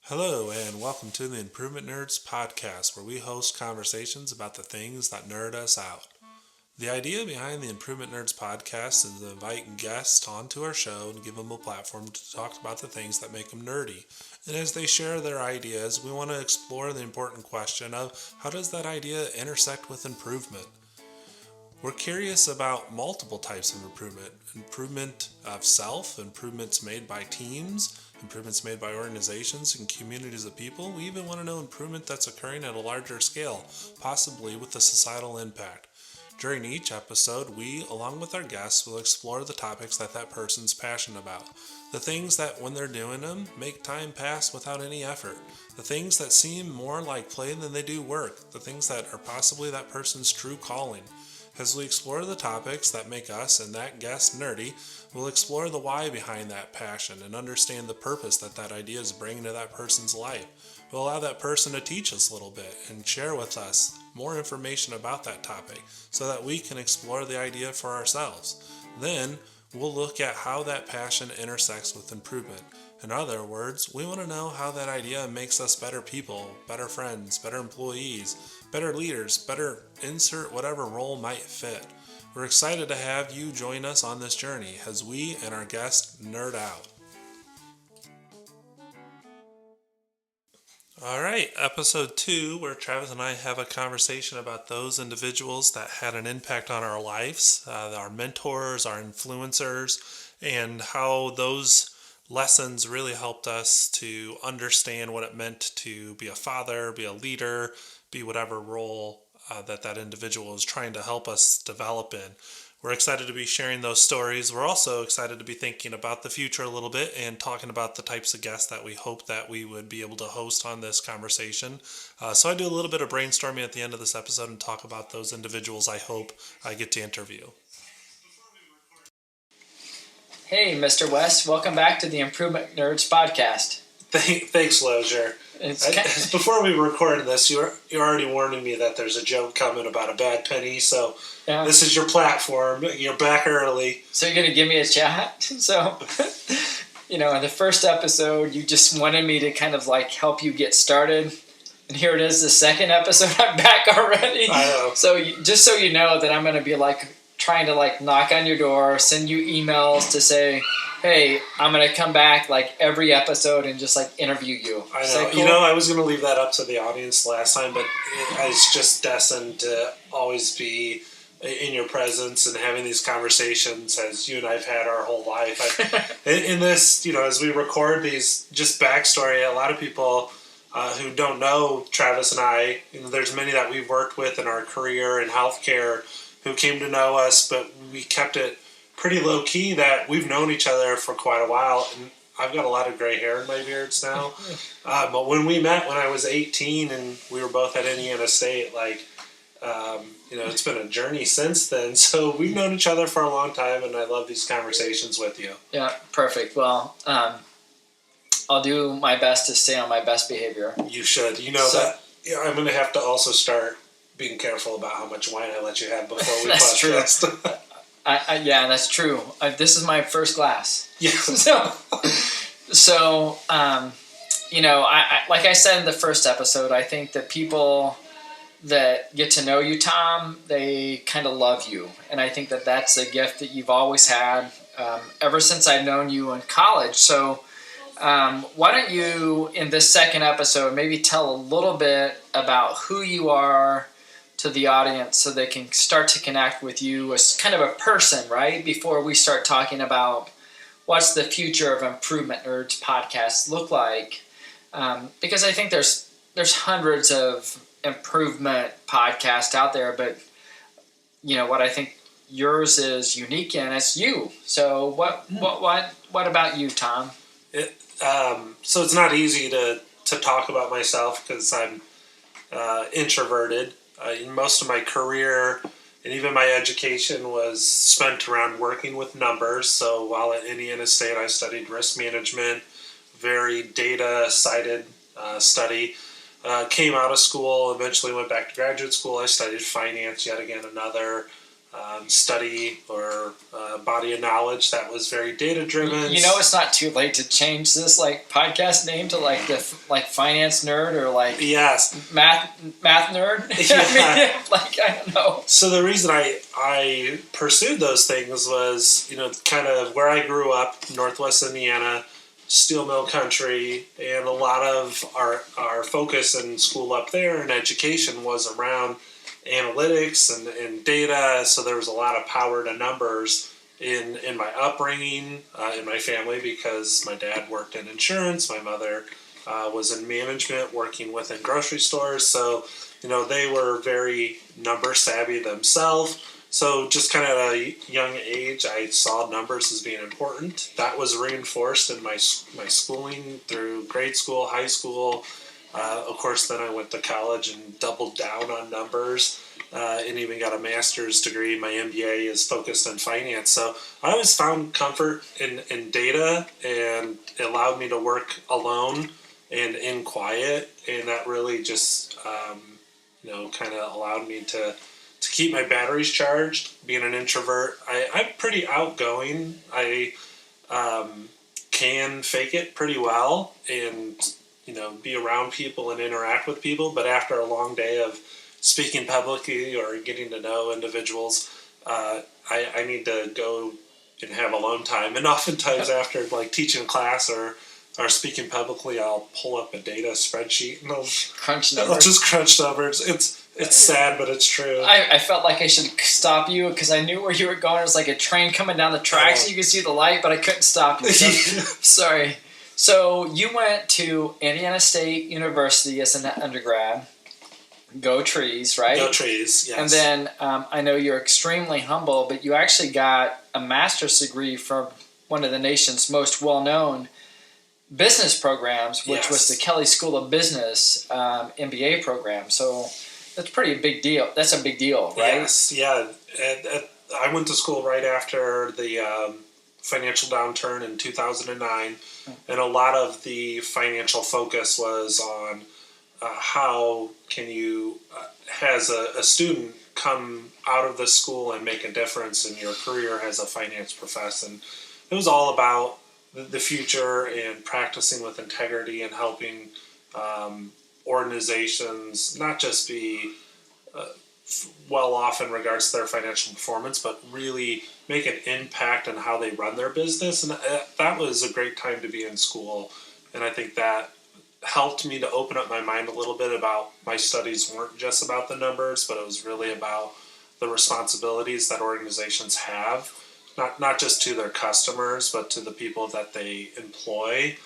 Hello, and welcome to the Improvement Nerds podcast, where we host conversations about the things that nerd us out. The idea behind the Improvement Nerds podcast is to invite guests onto our show and give them a platform to talk about the things that make them nerdy. And as they share their ideas, we want to explore the important question of how does that idea intersect with improvement? We're curious about multiple types of improvement. Improvement of self, improvements made by teams, improvements made by organizations and communities of people. We even want to know improvement that's occurring at a larger scale, possibly with a societal impact. During each episode, we, along with our guests, will explore the topics that person's passionate about. The things that, when they're doing them, make time pass without any effort. The things that seem more like play than they do work. The things that are possibly that person's true calling. As we explore the topics that make us and that guest nerdy, we'll explore the why behind that passion and understand the purpose that idea is bringing to that person's life. We'll allow that person to teach us a little bit and share with us more information about that topic so that we can explore the idea for ourselves. Then, we'll look at how that passion intersects with improvement. In other words, we want to know how that idea makes us better people, better friends, better employees, better leaders, better insert whatever role might fit. We're excited to have you join us on this journey as we and our guests nerd out. All right, episode 2, where Travis and I have a conversation about those individuals that had an impact on our lives, our mentors, our influencers, and how those lessons really helped us to understand what it meant to be a father, be a leader, be whatever role that individual is trying to help us develop in. We're excited to be sharing those stories. We're also excited to be thinking about the future a little bit and talking about the types of guests that we hope that we would be able to host on this conversation. So I do a little bit of brainstorming at the end of this episode and talk about those individuals I hope I get to interview. Hey, Mr. West, welcome back to the Improvement Nerds podcast. Thanks, Lozier. Before we record this, you're already warning me that there's a joke coming about a bad penny, so yeah. This is your platform. You're back early. So you're going to give me a chat? So, in the first episode, you just wanted me to kind of help you get started. And here it is, the second episode, I'm back already. I know. So just so you know that I'm going to be trying to knock on your door, send you emails to say, hey, I'm going to come back every episode and just interview you. I know. Cool? I was going to leave that up to the audience last time, but it's just destined to always be in your presence and having these conversations as you and I've had our whole life. In this, as we record these, just backstory, a lot of people who don't know Travis and I, there's many that we've worked with in our career in healthcare who came to know us, but we kept it pretty low key that we've known each other for quite a while, and I've got a lot of gray hair in my beards now. But when we met when I was 18 and we were both at Indiana State, it's been a journey since then. So we've known each other for a long time, and I love these conversations with you. Yeah, perfect. Well, I'll do my best to stay on my best behavior. You should. That I'm going to have to also start being careful about how much wine I let you have before we that's podcast. True. Yeah, that's true. This is my first glass. Yeah. So, like I said in the first episode, I think that people that get to know you, Tom, they kind of love you. And I think that that's a gift that you've always had ever since I've known you in college. So why don't you, in this second episode, maybe tell a little bit about who you are to the audience so they can start to connect with you as kind of a person, right? Before we start talking about what's the future of Improvement Nerds podcasts look like. Because I think there's hundreds of improvement podcasts out there, but what I think yours is unique in is you. So what about you, Tom? So it's not easy to talk about myself because I'm introverted. Most of my career and even my education was spent around working with numbers. So while at Indiana State, I studied risk management, very data-sided study. Came out of school, eventually went back to graduate school. I studied finance, yet again another study or body of knowledge that was very data driven. You know, it's not too late to change this like podcast name to like the finance nerd or like yes, math nerd. Yeah. I mean, like I don't know. So the reason I pursued those things was, kind of where I grew up, Northwest Indiana, steel mill country, and a lot of our focus in school up there and education was around analytics and data. So there was a lot of power to numbers in my upbringing, in my family, because my dad worked in insurance, my mother was in management working within grocery stores. So, they were very number savvy themselves. So just kind of at a young age, I saw numbers as being important. That was reinforced in my schooling through grade school, high school. Of course, then I went to college and doubled down on numbers and even got a master's degree. My MBA is focused on finance. So I always found comfort in data, and it allowed me to work alone and in quiet. And that really just, kind of allowed me to keep my batteries charged. Being an introvert, I'm pretty outgoing. I can fake it pretty well and, be around people and interact with people. But after a long day of speaking publicly or getting to know individuals, I need to go and have alone time. And oftentimes after like teaching a class or speaking publicly, I'll pull up a data spreadsheet and I'll just crunch numbers. It's sad, but it's true. I felt like I should stop you because I knew where you were going. It was like a train coming down the tracks. So you could see the light, but I couldn't stop you. So, sorry. So you went to Indiana State University as an undergrad. Go Trees, right? Go Trees, yes. And then I know you're extremely humble, but you actually got a master's degree from one of the nation's most well-known business programs, which was the Kelley School of Business MBA program. So that's pretty big deal. That's a big deal, right? Yes, yeah. I went to school right after the financial downturn in 2009, and a lot of the financial focus was on how can you, as a student, come out of the school and make a difference in your career as a finance professor. And it was all about the future and practicing with integrity and helping organizations not just be well off in regards to their financial performance, but really make an impact on how they run their business. And that was a great time to be in school. And I think that helped me to open up my mind a little bit about my studies weren't just about the numbers, but it was really about the responsibilities that organizations have, not just to their customers, but to the people that they employ.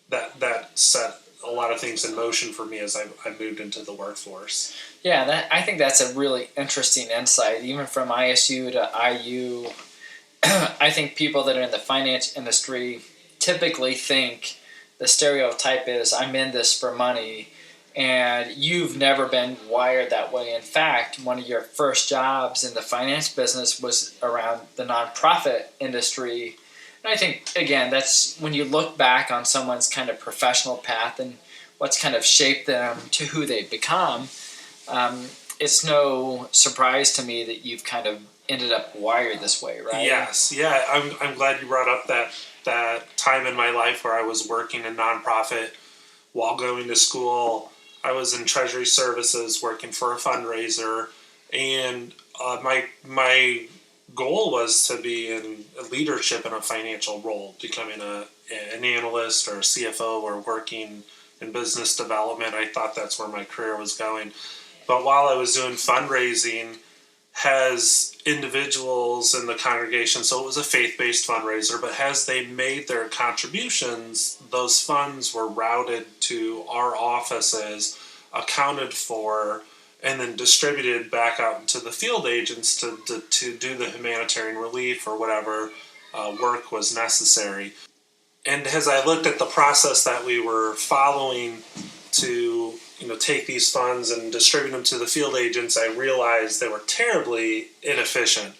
That set a lot of things in motion for me as I moved into the workforce. Yeah, I think that's a really interesting insight. Even from ISU to IU, I think people that are in the finance industry typically think the stereotype is, I'm in this for money, and you've never been wired that way. In fact, one of your first jobs in the finance business was around the nonprofit industry. And I think, again, that's when you look back on someone's kind of professional path and what's kind of shaped them to who they've become, it's no surprise to me that you've kind of ended up wired this way, right? Yes, yeah. I'm glad you brought up that time in my life where I was working in nonprofit while going to school. I was in Treasury Services working for a fundraiser, and my goal was to be in leadership in a financial role, becoming an analyst or a CFO or working in business development. I thought that's where my career was going. But while I was doing fundraising, has individuals in the congregation, so it was a faith-based fundraiser, but as they made their contributions, those funds were routed to our offices, accounted for, and then distributed back out into the field agents to do the humanitarian relief or whatever work was necessary. And as I looked at the process that we were following to take these funds and distribute them to the field agents, I realized they were terribly inefficient.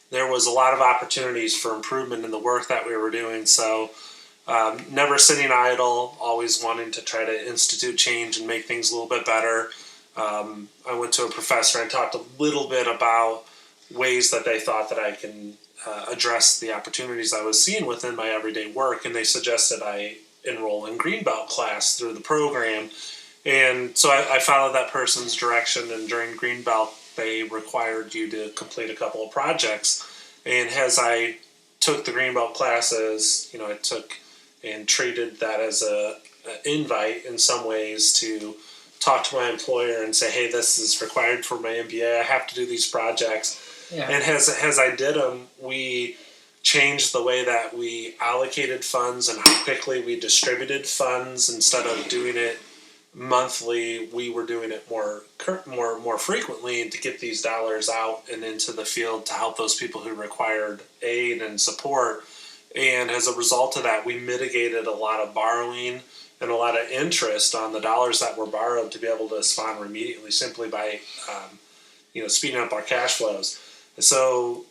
There was a lot of opportunities for improvement in the work that we were doing. So never sitting idle, always wanting to try to institute change and make things a little bit better. I went to a professor and talked a little bit about ways that they thought that I can address the opportunities I was seeing within my everyday work, and they suggested I enroll in Greenbelt class through the program. And so I followed that person's direction, and during Greenbelt, they required you to complete a couple of projects. And as I took the Greenbelt classes, I took and treated that as a invite in some ways to talk to my employer and say, hey, this is required for my MBA. I have to do these projects. Yeah. And as I did them, we changed the way that we allocated funds and how quickly we distributed funds. Instead of doing it monthly, we were doing it more frequently to get these dollars out and into the field to help those people who required aid and support. And as a result of that, we mitigated a lot of borrowing and a lot of interest on the dollars that were borrowed to be able to respond immediately simply by speeding up our cash flows. So,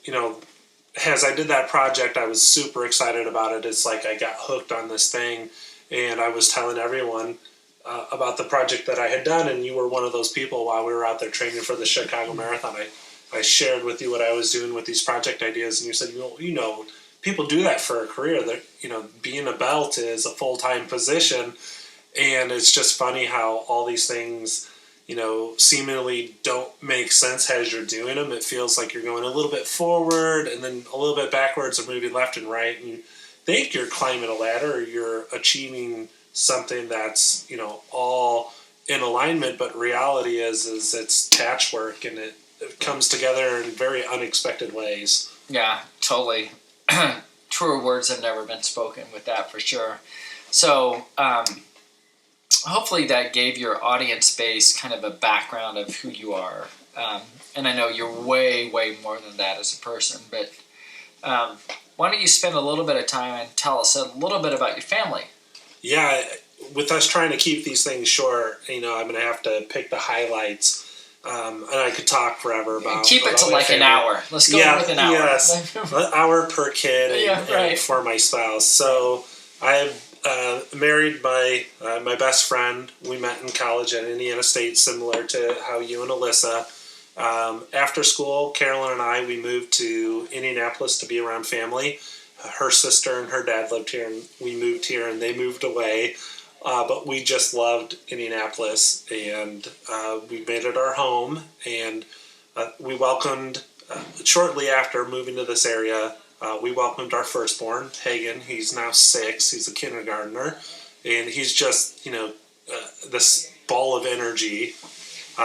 as I did that project, I was super excited about it. It's like I got hooked on this thing, and I was telling everyone about the project that I had done, and you were one of those people while we were out there training for the Chicago Marathon. I shared with you what I was doing with these project ideas, and you said, people do that for a career. That being a belt is a full-time position, and it's just funny how all these things seemingly don't make sense as you're doing them. It feels like you're going a little bit forward and then a little bit backwards or moving left and right, and you think you're climbing a ladder or you're achieving something that's all in alignment, but reality is it's patchwork, and it comes together in very unexpected ways. Yeah, totally. Truer words have never been spoken with that, for sure. So hopefully that gave your audience base kind of a background of who you are. And I know you're way, way more than that as a person, but why don't you spend a little bit of time and tell us a little bit about your family? Yeah, with us trying to keep these things short, I'm going to have to pick the highlights. And I could talk forever about. Keep it to like family. An hour. Let's go with an hour. Yes, an hour per kid and for my spouse. So I married my best friend. We met in college at Indiana State, similar to how you and Alyssa. After school, Carolyn and I, we moved to Indianapolis to be around family. Her sister and her dad lived here, and we moved here, and they moved away. But we just loved Indianapolis, and we made it our home. And we welcomed, shortly after moving to this area, we welcomed our firstborn, Hagen. He's now 6. He's a kindergartner, and he's just, this ball of energy.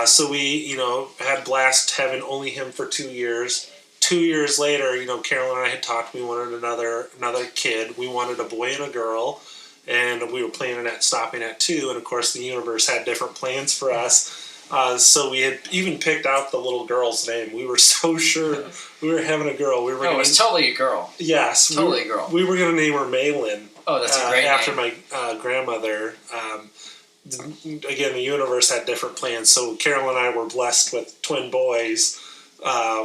So we, had blast having only him for 2 years. 2 years later, Carolyn and I had talked. We wanted another kid. We wanted a boy and a girl. And we were planning at stopping at 2, and of course the universe had different plans for us. So we had even picked out the little girl's name. We were so sure we were having a girl. It was totally a girl. Yes, totally a girl. We were going to name her Malin. Oh, that's a great after name. My grandmother. Again, the universe had different plans. So Carol and I were blessed with twin boys,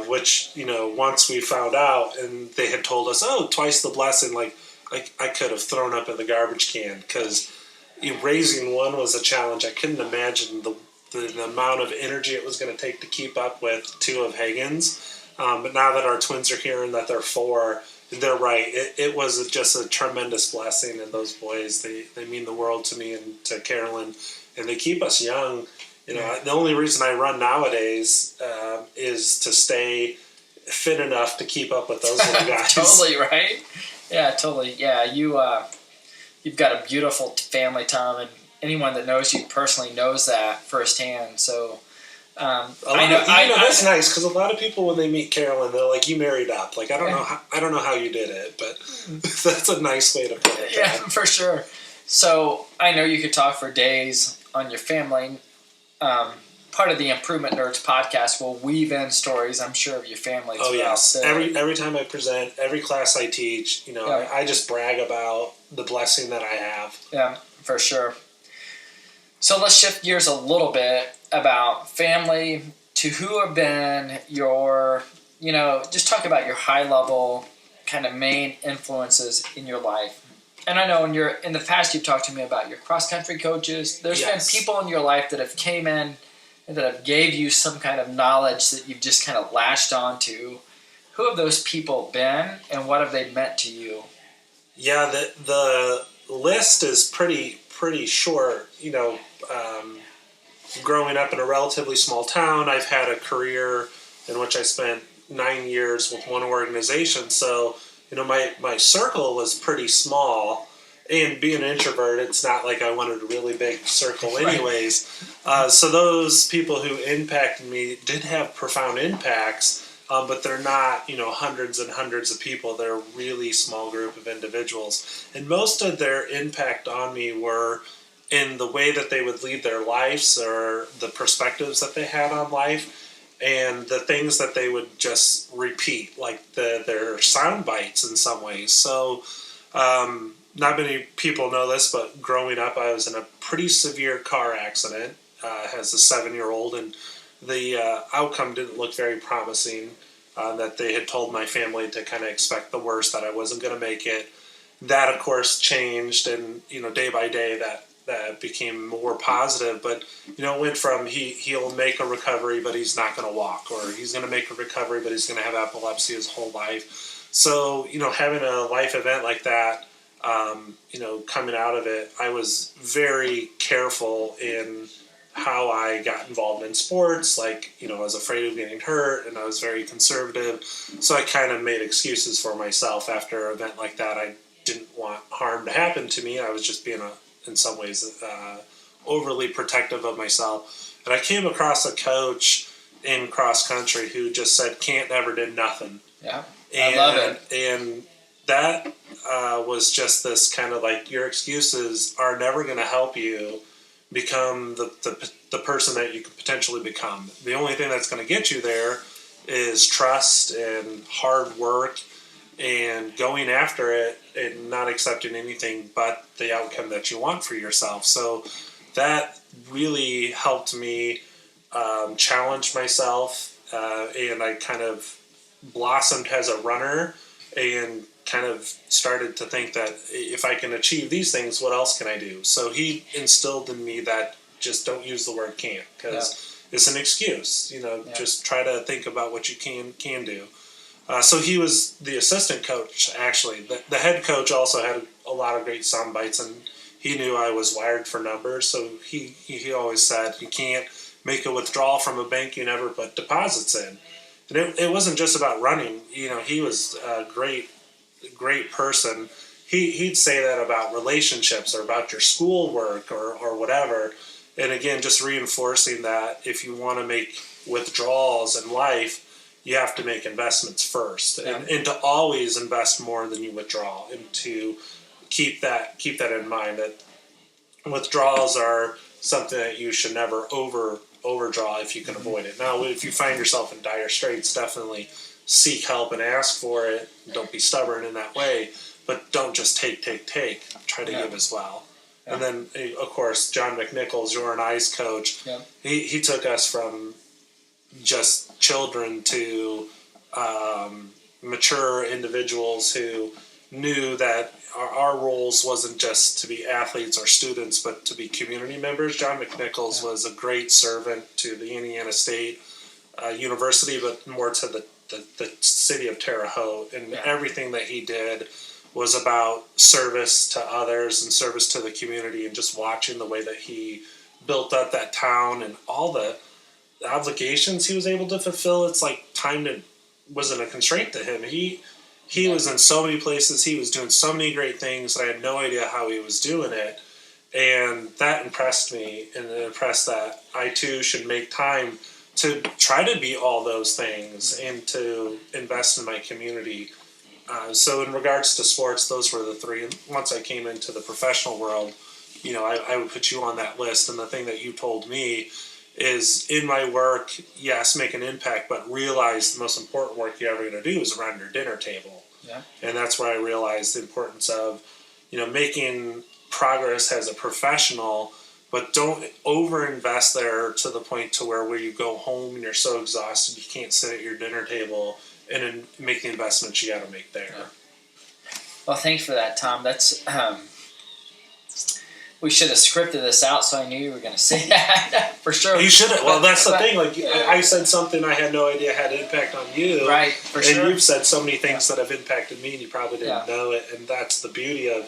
which once we found out, and they had told us, twice the blessing, like. I could have thrown up in the garbage can, because raising one was a challenge. I couldn't imagine the amount of energy it was going to take to keep up with 2 of Hagen's. But now that our twins are here and that they're 4, they're right. It was just a tremendous blessing, and those boys, they mean the world to me and to Carolyn, and they keep us young. The only reason I run nowadays is to stay fit enough to keep up with those little guys. Totally, right? Yeah, totally. Yeah, you've got a beautiful family, Tom, and anyone that knows you personally knows that firsthand. So that's nice, because a lot of people, when they meet Carolyn, they're like, "You married up." Like, I don't know how you did it, but that's a nice way to put it. Yeah, for sure. So I know you could talk for days on your family. Part of the Improvement Nerds podcast will weave in stories, I'm sure, of your family. Oh, yes. Every time I present, every class I teach, I just brag about the blessing that I have. Yeah, for sure. So let's shift gears a little bit about family to who have been your, just talk about your high-level kind of main influences in your life. And I know in the past you've talked to me about your cross-country coaches. There's been people in your life that have came in that have gave you some kind of knowledge that you've just kind of latched onto, who have those people been and what have they meant to you? Yeah, the list is pretty short. Growing up in a relatively small town, I've had a career in which I spent 9 years with one organization. So, my circle was pretty small. And being an introvert, it's not like I wanted a really big circle, anyways. So those people who impacted me did have profound impacts, but they're not, hundreds and hundreds of people. They're a really small group of individuals. And most of their impact on me were in the way that they would lead their lives or the perspectives that they had on life and the things that they would just repeat, like their sound bites in some ways. So, not many people know this, but growing up, I was in a pretty severe car accident as a 7-year-old, and the outcome didn't look very promising. That they had told my family to kind of expect the worst, that I wasn't going to make it. That, of course, changed, and day by day, that became more positive. But it went from he'll make a recovery, but he's not going to walk, or he's going to make a recovery, but he's going to have epilepsy his whole life. So having a life event like that, coming out of it, I was very careful in how I got involved in sports. Like, I was afraid of getting hurt, and I was very conservative. So I kind of made excuses for myself after an event like that. I didn't want harm to happen to me. I was just being, in some ways, overly protective of myself. And I came across a coach in cross country who just said, "Can't never did nothing." Yeah, I love it. And that was just this kind of like, your excuses are never going to help you become the person that you could potentially become. The only thing that's going to get you there is trust and hard work and going after it and not accepting anything but the outcome that you want for yourself. So that really helped me challenge myself, and I kind of blossomed as a runner and kind of started to think that if I can achieve these things, what else can I do? So he instilled in me that just don't use the word can't, because it's an excuse. Just try to think about what you can do. So he was the assistant coach, actually. The head coach also had a lot of great sound bites, and he knew I was wired for numbers. So he always said, you can't make a withdrawal from a bank you never put deposits in. And it wasn't just about running. He was a great person. He'd say that about relationships or about your schoolwork or whatever. And again, just reinforcing that if you want to make withdrawals in life, you have to make investments first, and to always invest more than you withdraw, and to keep that in mind, that withdrawals are something that you should never overdraw if you can avoid it. Now, if you find yourself in dire straits, definitely seek help and ask for it. Don't be stubborn in that way, but don't just take. Try to give as well. Yeah. And then, of course, John McNichols, your and I's coach, he took us from just children to mature individuals who knew that our roles wasn't just to be athletes or students, but to be community members. John McNichols was a great servant to the Indiana State University, but more to the city of Terre Haute. And everything that he did was about service to others and service to the community, and just watching the way that he built up that town and all the obligations he was able to fulfill. It's like time wasn't a constraint to him. He was in so many places. He was doing so many great things. I had no idea how he was doing it. And that impressed me, and it impressed that I too should make time to try to be all those things and to invest in my community. So in regards to sports, those were the three. And once I came into the professional world, I would put you on that list. And the thing that you told me is, in my work, yes, make an impact, but realize the most important work you're ever going to do is around your dinner table. Yeah. And that's where I realized the importance of, making progress as a professional, but don't overinvest there to the point to where you go home and you're so exhausted you can't sit at your dinner table and then make the investments you got to make there. Yeah. Well, thanks for that, Tom. That's we should have scripted this out, so I knew you were going to say that for sure. You should have. Well, that's the thing. Like, I said something I had no idea had impact on you. Right, for sure. And you've said so many things that have impacted me, and you probably didn't know it. And that's the beauty of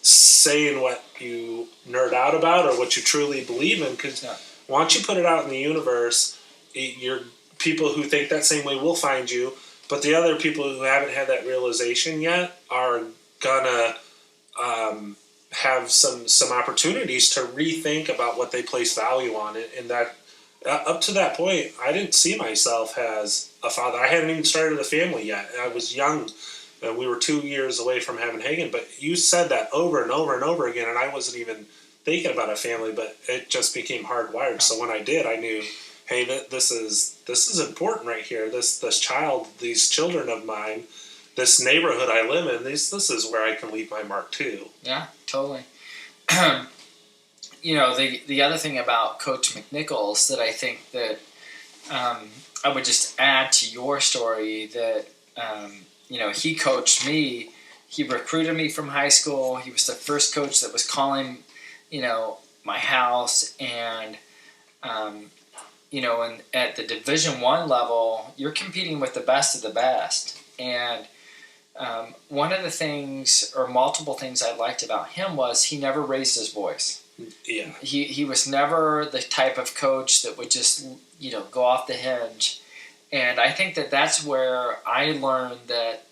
saying what you nerd out about or what you truly believe in. Because once you put it out in the universe, your people who think that same way will find you. But the other people who haven't had that realization yet are gonna have some opportunities to rethink about what they place value on it. And that up to that point, I didn't see myself as a father. I hadn't even started a family yet. I was young. We were 2 years away from having Hagen. But you said that over and over and over again, and I wasn't even thinking about a family. But it just became hardwired. So when I did, I knew, hey, this is important right here. This child, these children of mine, this neighborhood I live in, this is where I can leave my mark too. Yeah, totally. The other thing about Coach McNichols that I think that I would just add to your story that he coached me. He recruited me from high school. He was the first coach that was calling, my house, and and at the Division I level, you're competing with the best of the best. And one of the things, or multiple things I liked about him was he never raised his voice. Yeah. He was never the type of coach that would just, go off the hinge. And I think that that's where I learned that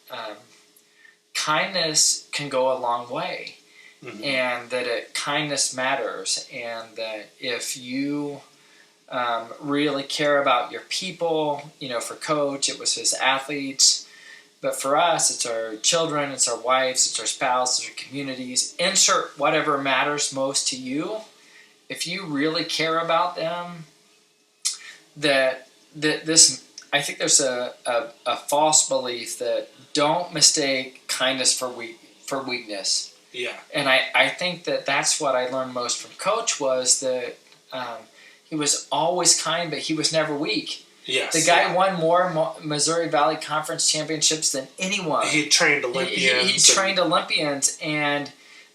kindness can go a long way. Mm-hmm. And that kindness matters. And that if you really care about your people, for Coach, it was his athletes. But for us, it's our children, it's our wives, it's our spouse, it's our communities. Insert whatever matters most to you. If you really care about them, that I think there's a false belief that don't mistake kindness for weakness. Yeah. And I think that that's what I learned most from Coach was that he was always kind, but he was never weak. Yes. The guy won more Missouri Valley Conference championships than anyone. He trained Olympians. He trained Olympians,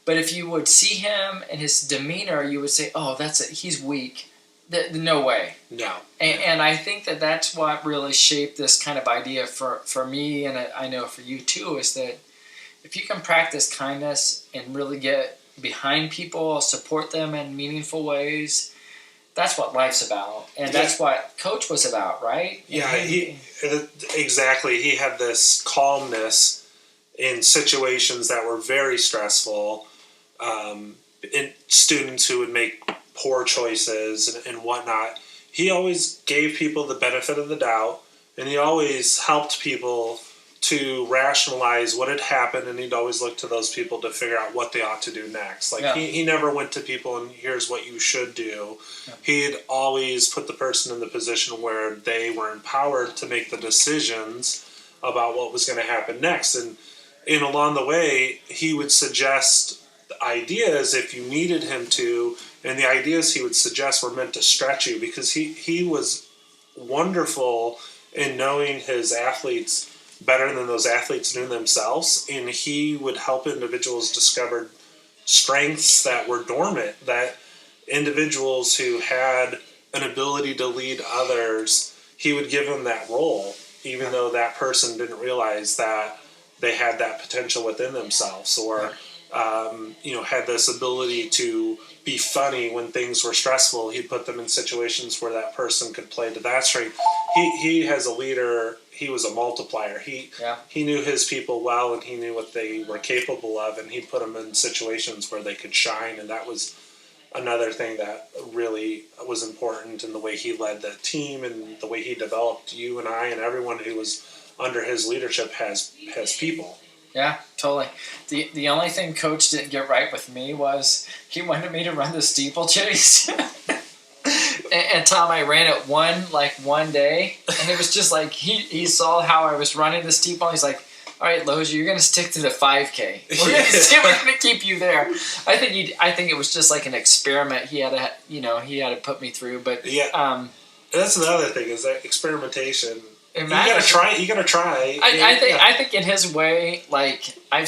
but if you would see him and his demeanor, you would say, "Oh, he's weak." No way. No. And I think that that's what really shaped this kind of idea for me, and I know for you too, is that if you can practice kindness and really get behind people, support them in meaningful ways, that's what life's about, and that's what Coach was about, right? Yeah, exactly. He had this calmness in situations that were very stressful, in students who would make poor choices and whatnot. He always gave people the benefit of the doubt, and he always helped people to rationalize what had happened, and he'd always look to those people to figure out what they ought to do next. He never went to people and here's what you should do. Yeah. He'd always put the person in the position where they were empowered to make the decisions about what was going to happen next. And along the way, he would suggest ideas if you needed him to, and the ideas he would suggest were meant to stretch you, because he was wonderful in knowing his athletes better than those athletes knew themselves, and he would help individuals discover strengths that were dormant, that individuals who had an ability to lead others, he would give them that role, even though that person didn't realize that they had that potential within themselves, or had this ability to be funny when things were stressful. He'd put them in situations where that person could play to that strength. He as a leader, he was a multiplier. He knew his people well, and he knew what they were capable of, and he put them in situations where they could shine. And that was another thing that really was important in the way he led the team and the way he developed you and I and everyone who was under his leadership has people. Yeah, totally. The only thing Coach didn't get right with me was he wanted me to run the steeplechase. And Tom, I ran it one day, and it was just like he saw how I was running the steeple, and he's like, "All right, Loja, you're going to stick to the 5K. We're going to keep you there." I think it was just like an experiment he had to put me through. But that's another thing, is that experimentation. You gotta try. I think in his way, like I've